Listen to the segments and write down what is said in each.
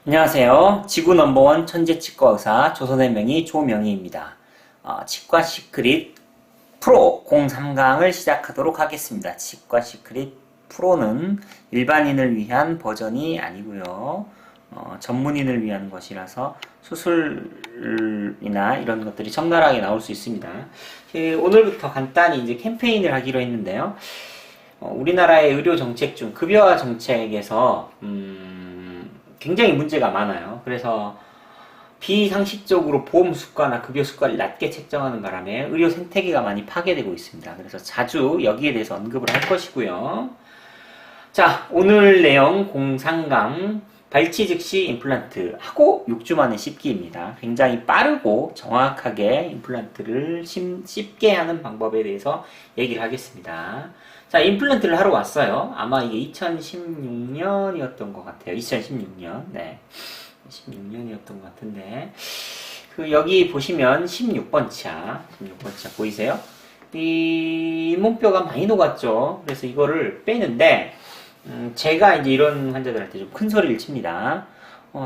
안녕하세요. 지구 넘버원 천재치과 의사 조선의 명의 조명희입니다. 치과 시크릿 프로 03강을 시작하도록 하겠습니다. 치과 시크릿 프로는 일반인을 위한 버전이 아니고요. 전문인을 위한 것이라서 수술이나 이런 것들이 적나라하게 나올 수 있습니다. 오늘부터 간단히 이제 캠페인을 하기로 했는데요. 우리나라의 의료 정책 중 급여화 정책에서 굉장히 문제가 많아요. 그래서 비상식적으로 보험 수가나 급여 수가를 낮게 책정하는 바람에 의료 생태계가 많이 파괴되고 있습니다. 그래서 자주 여기에 대해서 언급을 할 것이고요. 자, 오늘 내용 03강 발치 즉시 임플란트 하고 6주 만에 씹기입니다. 굉장히 빠르고 정확하게 임플란트를 씹게 하는 방법에 대해서 얘기를 하겠습니다. 자, 임플란트를 하러 왔어요. 아마 이게 2016년이었던 것 같아요. 2016년. 네. 16년이었던 것 같은데. 여기 보시면 16번 차. 16번 차 보이세요? 이 몸뼈가 많이 녹았죠. 그래서 이거를 빼는데, 제가 이제 이런 환자들한테 좀 큰 소리를 칩니다.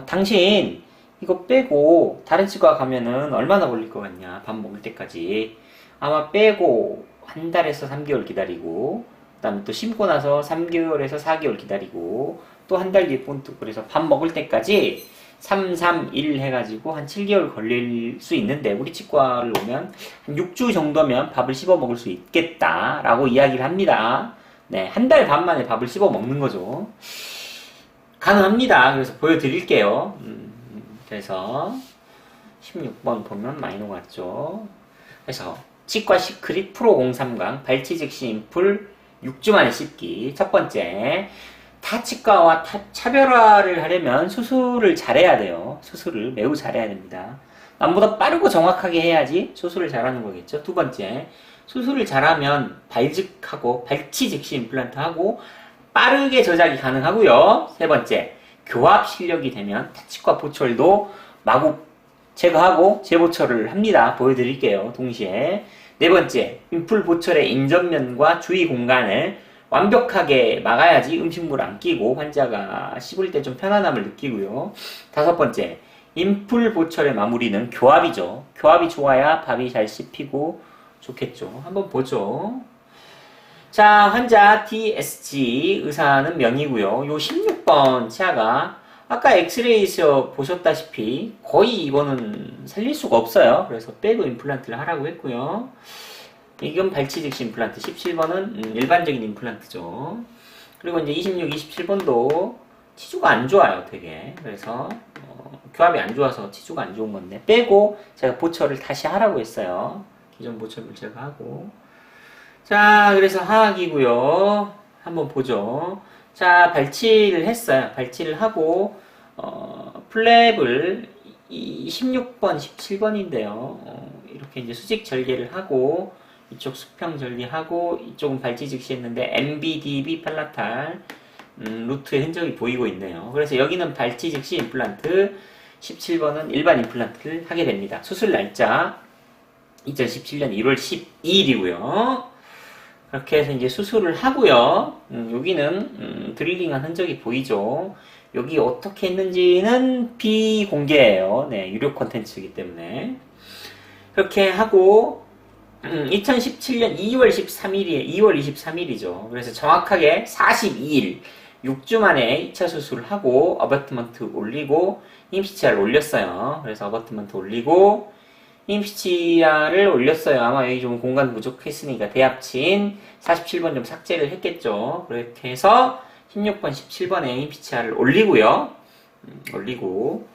당신, 이거 빼고 다른 치과 가면은 얼마나 걸릴 것 같냐? 밥 먹을 때까지. 아마 빼고 한 달에서 3개월 기다리고, 그 다음에 또 심고 나서 3개월에서 4개월 기다리고, 또 한 달 뒤에 또 그래서 밥 먹을 때까지 3, 3, 1 해가지고 한 7개월 걸릴 수 있는데, 우리 치과를 오면 한 6주 정도면 밥을 씹어 먹을 수 있겠다라고 이야기를 합니다. 네, 한 달 반 만에 밥을 씹어 먹는 거죠. 가능합니다. 그래서 보여드릴게요. 그래서 16번 보면 많이 녹았죠. 그래서 치과 시크릿 프로 03강 발치 즉시 임플 6주 만에 씹기. 첫 번째, 타 치과와 차별화를 하려면 수술을 잘해야 돼요. 수술을 매우 잘해야 됩니다. 남보다 빠르고 정확하게 해야지 수술을 잘하는 거겠죠. 두 번째, 수술을 잘하면 발직하고 발치 즉시 임플란트 하고 빠르게 저작이 가능하고요. 세 번째, 교합 실력이 되면 타치과 보철도 마구 제거하고 재보철을 합니다. 보여드릴게요. 동시에. 네 번째, 임플 보철의 인접면과 주위 공간을 완벽하게 막아야지 음식물 안 끼고 환자가 씹을 때 좀 편안함을 느끼고요. 다섯 번째, 임플 보철의 마무리는 교합이죠. 교합이 좋아야 밥이 잘 씹히고 좋겠죠. 한번 보죠. 자, 환자 DSG, 의사는 명이고요. 요 16번 치아가 아까 엑스레이에서 보셨다시피 거의 이거는 살릴 수가 없어요. 그래서 빼고 임플란트를 하라고 했고요. 이건 발치 즉시 임플란트. 17번은 일반적인 임플란트죠. 그리고 이제 26, 27번도 치주가 안 좋아요, 되게. 그래서 교합이 안 좋아서 치주가 안 좋은 건데 빼고 제가 보철을 다시 하라고 했어요. 기존 보철을 제거하고. 자, 그래서 하악이고요. 한번 보죠. 자, 발치를 했어요. 발치를 하고 플랩을 16번, 17번인데요. 이렇게 이제 수직 절개를 하고 이쪽 수평 절개하고 이쪽은 발치 즉시 했는데 MBDB 팔라탈 루트의 흔적이 보이고 있네요. 그래서 여기는 발치 즉시 임플란트, 17번은 일반 임플란트를 하게 됩니다. 수술 날짜 2017년 1월 12일이고요. 그렇게 해서 이제 수술을 하고요. 여기는 드릴링한 흔적이 보이죠. 여기 어떻게 했는지는 비공개예요. 네, 유료 콘텐츠이기 때문에. 그렇게 하고 2017년 2월 23일이죠. 그래서 정확하게 42일, 6주 만에 2차 수술을 하고 어버트먼트 올리고 임시치아를 올렸어요. 그래서 어버트먼트 올리고 임시치아를 올렸어요. 아마 여기 좀 공간 부족했으니까 대합친 47번 좀 삭제를 했겠죠. 그렇게 해서 16번, 17번에 임시치아를 올리고요. 올리고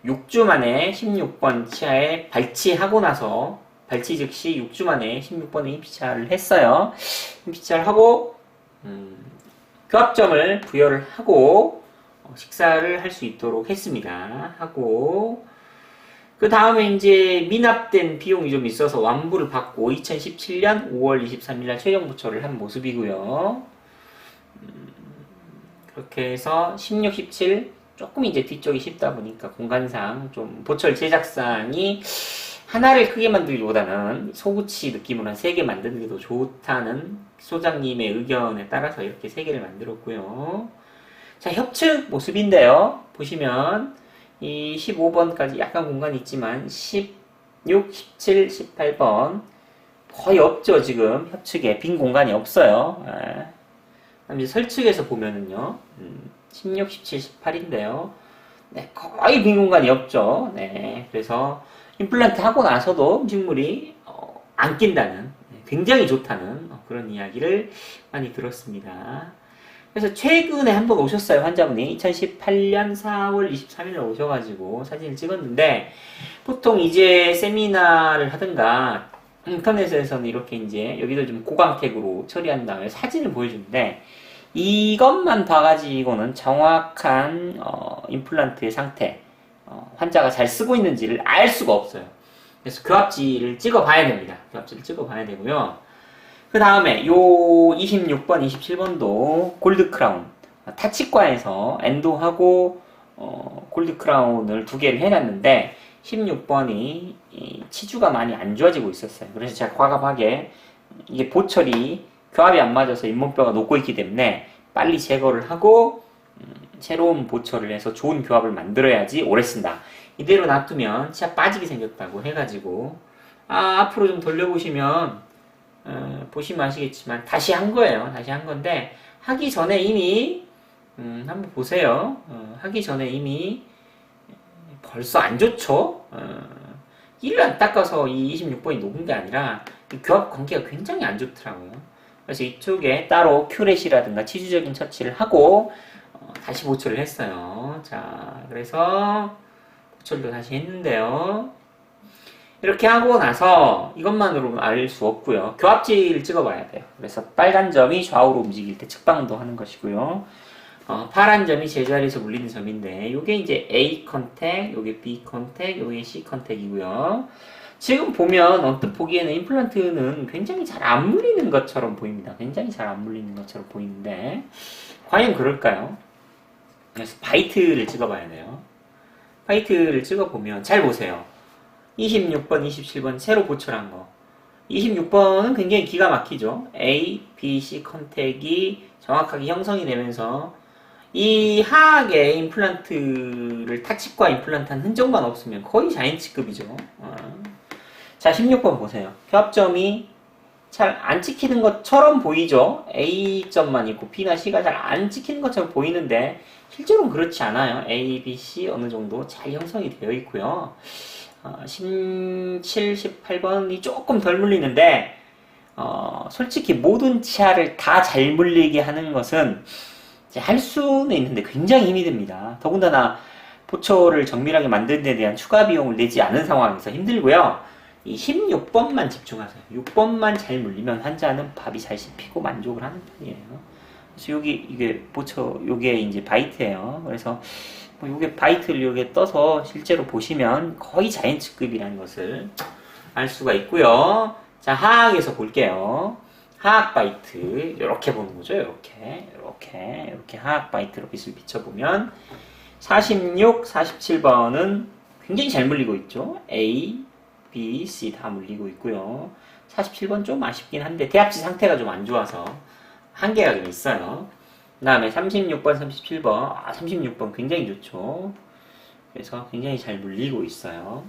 6주 만에 16번 치아에 발치하고 나서 발치 즉시 6주 만에 16번에 임시치아를 했어요. 임시치아를 하고 교합점을 부여를 하고 식사를 할 수 있도록 했습니다. 하고 그 다음에 이제 미납된 비용이 좀 있어서 완부를 받고 2017년 5월 23일날 최종 보철을 한 모습이고요. 그렇게 해서 16, 17 조금 이제 뒤쪽이 쉽다 보니까 공간상 좀 보철 제작상이 하나를 크게 만들기보다는 소구치 느낌으로 한 3개 만드는 게 더 좋다는 소장님의 의견에 따라서 이렇게 3개를 만들었고요. 자, 협측 모습인데요. 보시면 이 15번까지 약간 공간이 있지만 16, 17, 18번 거의 없죠. 지금 협측에 빈 공간이 없어요. 그럼 이제 설측에서 보면은요 16, 17, 18인데요 네, 거의 빈 공간이 없죠. 네, 그래서 임플란트 하고 나서도 음식물이 안 낀다는 굉장히 좋다는 그런 이야기를 많이 들었습니다. 그래서 최근에 한번 오셨어요. 환자분이 2018년 4월 23일에 오셔가지고 사진을 찍었는데 보통 이제 세미나를 하든가 인터넷에서는 이렇게 이제 여기도 좀 고광택으로 처리한 다음에 사진을 보여주는데 이것만 봐가지고는 정확한 임플란트의 상태 환자가 잘 쓰고 있는지를 알 수가 없어요. 그래서 교합지를 찍어 봐야 됩니다. 교합지를 찍어 봐야 되고요. 그 다음에 요 26번, 27번도 골드 크라운 타치과에서 엔도하고 골드 크라운을 두 개를 해놨는데 16번이 치주가 많이 안 좋아지고 있었어요. 그래서 제가 과감하게 이게 보철이 교합이 안 맞아서 잇몸뼈가 녹고 있기 때문에 빨리 제거를 하고 새로운 보철을 해서 좋은 교합을 만들어야지 오래 쓴다. 이대로 놔두면 치아 빠지게 생겼다고 해가지고 앞으로 좀 돌려보시면 보시면 아시겠지만 다시 한 거예요. 다시 한 건데 하기 전에 이미 한번 보세요. 하기 전에 이미 벌써 안 좋죠. 이를 안 닦아서 이 26번이 녹은 게 아니라 교합 관계가 굉장히 안 좋더라고요. 그래서 이쪽에 따로 큐렛이라든가 치주적인 처치를 하고 다시 보철을 했어요. 자, 그래서 보철도 다시 했는데요. 이렇게 하고 나서 이것만으로는 알 수 없고요. 교합지를 찍어봐야 돼요. 그래서 빨간 점이 좌우로 움직일 때 측방도 하는 것이고요. 파란 점이 제자리에서 물리는 점인데 요게 이제 A 컨택, 요게 B 컨택, 요게 C 컨택이고요. 지금 보면 언뜻 보기에는 임플란트는 굉장히 잘 안 물리는 것처럼 보입니다. 굉장히 잘 안 물리는 것처럼 보이는데 과연 그럴까요? 그래서 바이트를 찍어봐야 돼요. 바이트를 찍어보면 잘 보세요. 26번, 27번 새로 보철한 거. 26번은 굉장히 기가 막히죠. A, B, C 컨택이 정확하게 형성이 되면서 이 하악의 임플란트를 타치과 임플란트 한 흔적만 없으면 거의 자인치급이죠. 자, 16번 보세요. 교합점이 잘 안 찍히는 것처럼 보이죠. A점만 있고 B나 C가 잘 안 찍히는 것처럼 보이는데 실제로는 그렇지 않아요. A, B, C 어느 정도 잘 형성이 되어 있고요. 17, 18번이 조금 덜 물리는데 솔직히 모든 치아를 다 잘 물리게 하는 것은 이제 할 수는 있는데 굉장히 힘이 듭니다. 더군다나 보철을 정밀하게 만드는 데 대한 추가 비용을 내지 않은 상황에서 힘들고요. 이 16번만 집중하세요. 6번만 잘 물리면 환자는 밥이 잘 씹히고 만족을 하는 편이에요. 그래서 이게 보철, 요게 이제 바이트예요. 그래서 요게 바이트를 요게 떠서 실제로 보시면 거의 자인치급이라는 것을 알 수가 있고요. 자, 하악에서 볼게요. 하악 바이트 이렇게 보는 거죠. 이렇게 하악 바이트로 빛을 비춰보면 46, 47번은 굉장히 잘 물리고 있죠. A, B, C 다 물리고 있고요. 47번 좀 아쉽긴 한데 대합지 상태가 좀 안 좋아서 한계가 좀 있어요. 그 다음에 36번, 37번 36번 굉장히 좋죠. 그래서 굉장히 잘 물리고 있어요.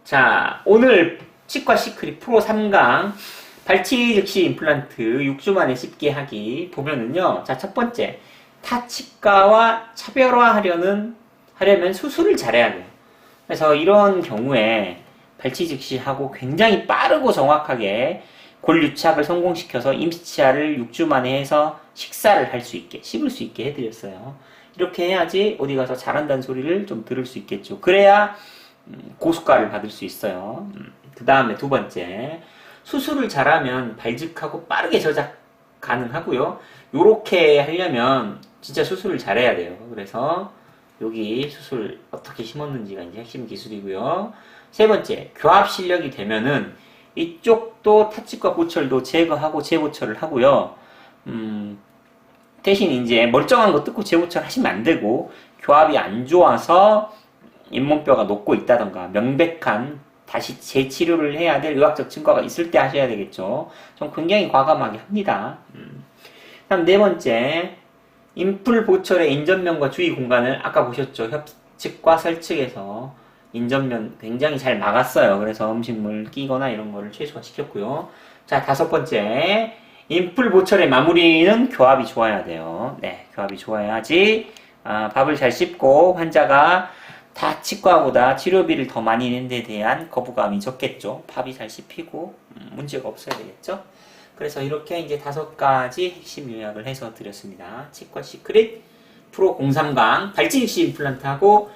자, 오늘 치과 시크릿 프로 3강 발치 즉시 임플란트 6주 만에 쉽게 하기 보면은요. 자, 첫 번째 타치과와 차별화하려면 수술을 잘해야 돼요. 그래서 이런 경우에 발치 즉시 하고 굉장히 빠르고 정확하게 골 유착을 성공시켜서 임시치아를 6주 만에 해서 식사를 할 수 있게, 씹을 수 있게 해드렸어요. 이렇게 해야지 어디 가서 잘한다는 소리를 좀 들을 수 있겠죠. 그래야 고수가를 받을 수 있어요. 그 다음에 두 번째, 수술을 잘하면 발직하고 빠르게 저작 가능하고요. 요렇게 하려면 진짜 수술을 잘해야 돼요. 그래서 여기 수술 어떻게 심었는지가 이제 핵심 기술이고요. 세 번째, 교합 실력이 되면은 이쪽도 타치과 보철도 제거하고 재보철을 하고요. 대신 이제 멀쩡한 거 뜯고 재보철 하시면 안 되고 교합이 안 좋아서 잇몸뼈가 녹고 있다던가 명백한 다시 재치료를 해야 될 의학적 증거가 있을 때 하셔야 되겠죠. 좀 굉장히 과감하게 합니다. 다음 네 번째, 인풀 보철의 인전면과 주위 공간을 아까 보셨죠? 협측과 설측에서 인전면 굉장히 잘 막았어요. 그래서 음식물 끼거나 이런 거를 최소화시켰고요. 자, 다섯 번째. 인풀 보철의 마무리는 교합이 좋아야 돼요. 네, 교합이 좋아야지 밥을 잘 씹고 환자가 다 치과보다 치료비를 더 많이 낸 데 대한 거부감이 적겠죠. 밥이 잘 씹히고 문제가 없어야 되겠죠. 그래서 이렇게 이제 다섯 가지 핵심 요약을 해서 드렸습니다. 치과 시크릿 프로 03강 발진입시 임플란트하고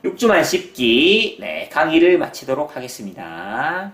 6주만 씹기 네, 강의를 마치도록 하겠습니다.